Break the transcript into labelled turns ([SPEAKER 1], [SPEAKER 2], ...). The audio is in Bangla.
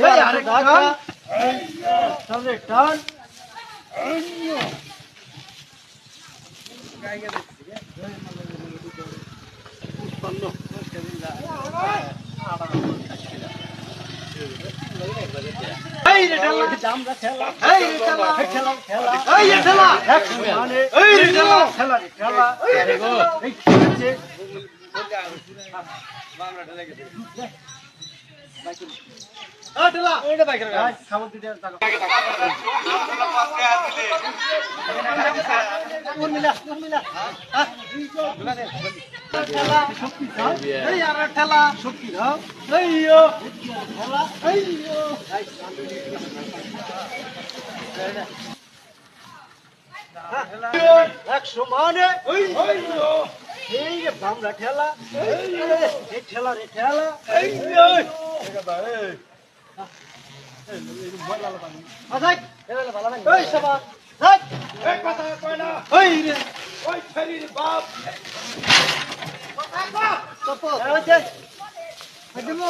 [SPEAKER 1] এই আরেক টান সামনে টান এই রে ঠেলা জামরা ঠেলা এই রে ঠেলা ঠেলা ঠেলা এই রে ঠেলা মানে এই রে ঠেলা ঠেলা ঠেলা এই গো এই আছে বামরা ঠেলা গেছে আ ঠেলা ওইটা বাইক রে খাবার দিতে টাকা কোন মিলা ঠেলা শক্তি দাও এই আর ঠেলা শক্তি দাও এইও ঠেলা এইও এক সমানে এই রে বামরা ঠেলা এই ঠেলা রে ঠেলা এই আসাই এলে ভালো না এই সবা হাট এক কথা কই না ওই রে ওই ফেরির বাপ কথা কো চপ এই যে আজমু